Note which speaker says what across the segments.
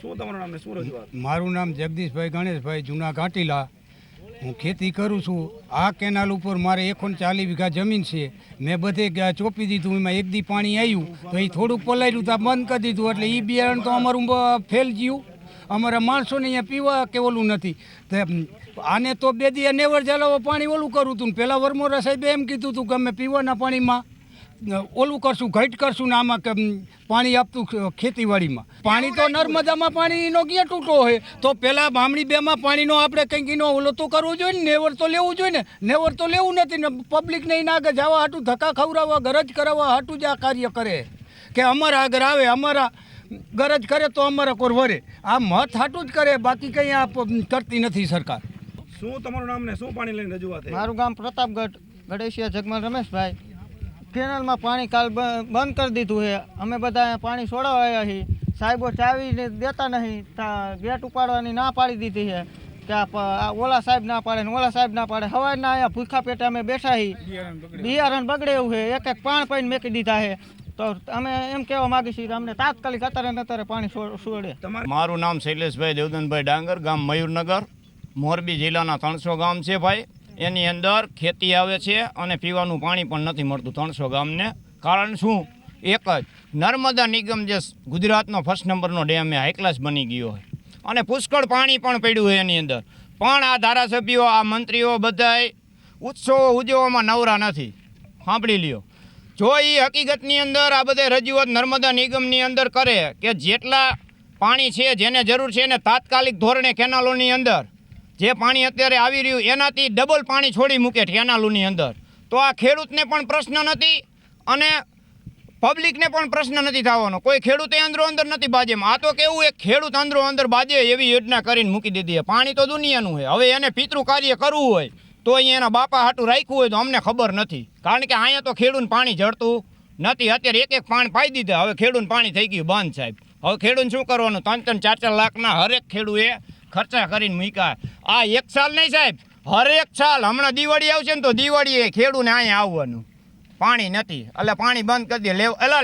Speaker 1: શું તમારું નામ ને શું રજૂઆત?
Speaker 2: મારું નામ જગદીશભાઈ ગણેશભાઈ જૂના ઘાટીલા. હું ખેતી કરું છું. આ કેનાલ ઉપર મારે 140 વીઘા જમીન છે. મેં બધે ચોપી દીધું. એમાં એક દી પાણી આવ્યું તો એ થોડુંક પલાળ્યું તો બંધ કરી દીધું. એટલે એ બિયારણ તો અમારું ફેલ ગયું. અમારા માણસોને અહીંયા પીવા કે ઓલું નથી. આને તો 2 દી નેવર ચાલો પાણી ઓલું કરું હતું. પહેલાં વરમોરા સાહેબે એમ કીધું હતું કે અમે પીવાના પાણીમાં ઓલું કરશું, ઘટ કરશું ને આમાં પાણી આપતું ખેતીવાડીમાં. પાણી તો નર્મદામાં પાણીનો ક્યાં તૂટો હોય તો પહેલાં બામણી બેમાં પાણીનો આપણે કંઈક એનો ઓલો તો કરવો જોઈએ ને. નેવર તો લેવું જોઈએ ને. નેવર તો લેવું નથી ને. પબ્લિકને એના આગળ જવા હાટું ધક્કા ખવડાવવા ગરજ કરાવવા હાટું જ આ કાર્ય કરે કે અમારા આગળ આવે, અમારા ગરજ કરે તો અમારા કોર વરે. આ મત હાટું જ કરે, બાકી કંઈ આ કરતી નથી સરકાર.
Speaker 1: શું તમારું નામ ને શું પાણી લઈને રજૂઆત?
Speaker 3: મારું ગામ પ્રતાપગઢ, ગણેશિયા જગમલ રમેશભાઈ. કેનાલમાં પાણી કાલ બંધ કરી દીધું છે. અમે બધા પાણી છોડાવવા આવ્યા છીએ. સાહેબો ચાવી દેતા નહીં. ગેટ ઉપાડવાની ના પાડી દીધી છે કે ઓલા સાહેબ ના પાડે ને ઓલા સાહેબ ના પાડે. સવારના અહીંયા ભૂખા પેટે અમે બેઠા છીએ. બિયારણ બગડે એવું છે. એક પાણ પાઈને મેકી દીધા છે. તો અમે એમ કહેવા માગી છીએ અમને તાત્કાલિક અત્યારે પાણી છોડે.
Speaker 4: મારું નામ શૈલેષભાઈ દેવદનભાઈ ડાંગર, ગામ મયુરનગર, મોરબી જિલ્લાના 300 ગામ છે ભાઈ. એની અંદર ખેતી આવે છે અને પીવાનું પાણી પણ નથી મળતું 300 ગામને. કારણ શું? એક જ નર્મદા નિગમ જે ગુજરાતનો 1st નંબરનો ડેમ એ હાઈ ક્લાસ બની ગયો હોય અને પુષ્કળ પાણી પણ પડ્યું હોય એની અંદર. પણ આ ધારાસભ્યો, આ મંત્રીઓ બધાય ઉત્સવો ઉજવવામાં નવરા નથી. સાંભળી લ્યો, જો એ હકીકતની અંદર આ બધે રજૂઆત નર્મદા નિગમની અંદર કરે કે જેટલા પાણી છે, જેને જરૂર છે એને તાત્કાલિક ધોરણે કેનાલોની અંદર જે પાણી અત્યારે આવી રહ્યું એનાથી ડબલ પાણી છોડી મૂકે કેનાલોની અંદર, તો આ ખેડૂતને પણ પ્રશ્ન નથી અને પબ્લિકને પણ પ્રશ્ન નથી થવાનો. કોઈ ખેડૂતે અંદરો અંદર નથી બાજેમાં. આ તો કેવું, એક ખેડૂત અંદરો અંદર બાજે એવી યોજના કરીને મૂકી દીધી છે. પાણી તો દુનિયાનું છે. હવે એને પિતૃ કાર્ય કરવું હોય તો અહીંયા એના બાપા હાટું રાખ્યું હોય તો અમને ખબર નથી. કારણ કે અહીંયા તો ખેડૂતને પાણી જળતું નથી. અત્યારે એક પાણી પાઈ દીધા. હવે ખેડૂતને પાણી થઈ ગયું બંધ સાહેબ. હવે ખેડૂત શું કરવાનું? 3-3, 4-4 લાખના હરેક ખેડૂએ ખર્ચા કરીને મૂક્યા. આ એક સાલ નહીં સાહેબ, હરેક સાલ. હમણાં દિવાળી આવશે ને તો દિવાળીએ ખેડૂને અહીંયા આવવાનું. પાણી નથી એટલે પાણી બંધ કરી દે.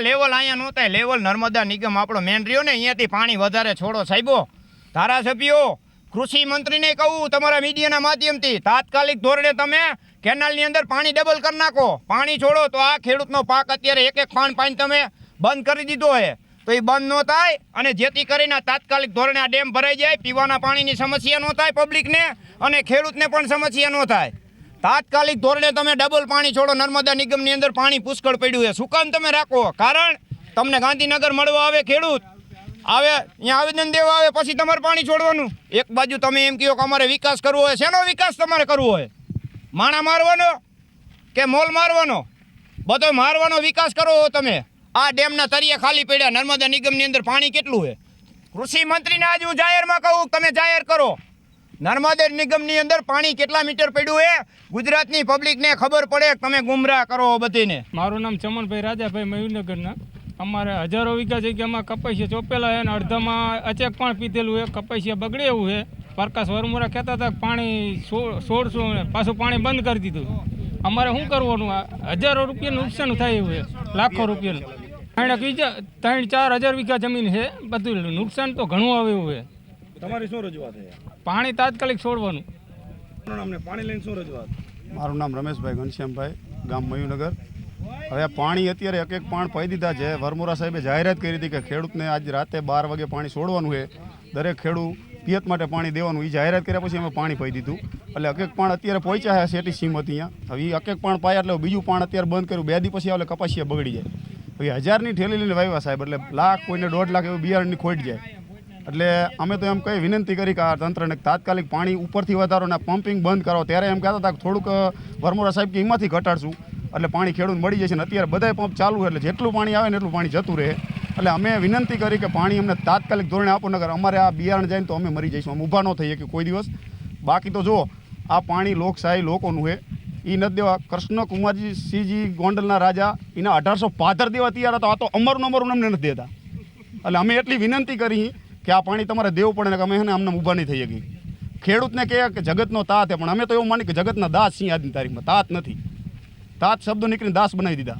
Speaker 4: લેવલ અહીંયા નહોતા. લેવલ નર્મદા નિગમ આપણો મેન રહ્યો ને, અહીંયાથી પાણી વધારે છોડો સાહેબો. ધારાસભ્યો, કૃષિ મંત્રીને કહું તમારા મીડિયાના માધ્યમથી તાત્કાલિક ધોરણે તમે કેનાલની અંદર પાણી ડબલ કરી નાખો, પાણી છોડો. તો આ ખેડૂતનો પાક અત્યારે એક પાણ પાણી તમે બંધ કરી દીધો છે તો એ બંધ ન થાય અને જેથી કરીને તાત્કાલિક ધોરણે આ ડેમ ભરાઈ જાય, પીવાના પાણીની સમસ્યા ન થાય પબ્લિકને અને ખેડૂતને પણ સમસ્યા ન થાય. તાત્કાલિક ધોરણે તમે ડબલ પાણી છોડો. નર્મદા નિગમની અંદર પાણી પુષ્કળ પડ્યું છે. શું કામ તમે રાખો? કારણ તમને ગાંધીનગર મળવા આવે ખેડૂત, આવે અહીંયા આવેદન દેવા આવે, પછી તમારે પાણી છોડવાનું. એક બાજુ તમે એમ કહો કે અમારે વિકાસ કરવો હોય. શેનો વિકાસ તમારે કરવો હોય? માણા મારવાનો કે મોલ મારવાનો? બધો મારવાનો વિકાસ કરો તમે. આ ડેમના તળિયા ખાલી પડ્યા. નર્મદા નિગમની અંદર પાણી કેટલું છે? કૃષિ મંત્રીને આજ હું જાહેરમાં કહું, તમે જાહેર કરો નર્મદા નિગમની અંદર પાણી કેટલા મીટર પડ્યું છે. ગુજરાતની પબ્લિકને ખબર પડે. તમે ગુમરાહ કરો બધીને.
Speaker 5: મારું નામ ચમનભાઈ રાજાભાઈ, મયુરનગરના. અમારે હજારો વીઘા જગ્યામાં કપાસિયા ચોપેલા છે અને અડધામાં અચેક પણ પીધેલું છે. કપાસિયા બગડે એવું છે. પ્રકાશ વરમોરા કહેતા હતા પાણી છોડશું, પાછું પાણી બંધ કરી દીધું. અમારે શું કરવાનું? હજારો રૂપિયાનું નુકસાન થાય એવું છે, લાખો રૂપિયાનું. 3-4 હજાર વીઘા જમીન છે. બધું નુકસાન તો ઘણું આવે એવું છે.
Speaker 1: તમારી શું રજૂઆત છે?
Speaker 5: પાણી તાત્કાલિક છોડવાનું.
Speaker 1: પાણી લઈને શું રજૂઆત?
Speaker 6: મારું નામ રમેશભાઈ ઘનશ્યામભાઈ, ગામ મયુરનગર. હવે પાણી અત્યારે એક પાણ પાઈ દીધા છે. વરમોરા સાહેબે જાહેરાત કરી હતી કે ખેડૂતને આજ રાતે 12 વાગે પાણી છોડવાનું છે. દરેક ખેડૂત પિયત માટે પાણી દેવાનું. એ જાહેરાત કર્યા પછી અમે પાણી પાઈ દીધું. એટલે એક પાણ અત્યારે પહોંચ્યા છે સેટી સીમત અહીંયા. હવે એક પાણ પાયા એટલે બીજું પાણ અત્યારે બંધ કર્યું. 2 દી પછી આવે કપાસિયા બગડી જાય. હવે 1000ની ઠેલી લઈને વાવ્યા સાહેબ, એટલે લાખ, કોઈને 1.5 લાખ એવું બિયારણની ખોટ જાય. એટલે અમે તો એમ કઈ વિનંતી કરી કે આ તંત્રને તાત્કાલિક પાણી ઉપરથી વધારો ને પમ્પિંગ બંધ કરો. ત્યારે એમ કહેતા હતા કે થોડુંક વરમોરા સાહેબ કે એમાંથી ઘટાડશું એટલે પાણી ખેડૂત મળી જશે. ને અત્યારે બધા પંપ ચાલુ એટલે જેટલું પાણી આવે ને એટલું પાણી જતું રહે. એટલે અમે વિનંતી કરી કે પાણી અમને તાત્કાલિક ધોરણે આપો, નગર અમારે આ બિયારણ જાય ને તો અમે મરી જઈશું. અમે ઊભા ન થઈએ કે કોઈ દિવસ. બાકી તો જો આ પાણી લોકશાહી લોકોનું છે. એ નથી દેવા. કૃષ્ણકુમારજી સિંહજી ગોંડલના રાજા એના 1875 દેવા તૈયાર હતા. આ તો અમારું અમને નથી દેતા. એટલે અમે એટલી વિનંતી કરી કે આ પાણી તમારે દેવું પડે ને કે અમે એને અમને ઊભા નહીં થઈ શકીએ. ખેડૂતને કહે કે જગતનો તાત છે, પણ અમે તો એવું માની કે જગતના દાસ છીએ આજની તારીખમાં. તાત નથી. તાત શબ્દો નીકળીને દાસ બનાવી દીધા.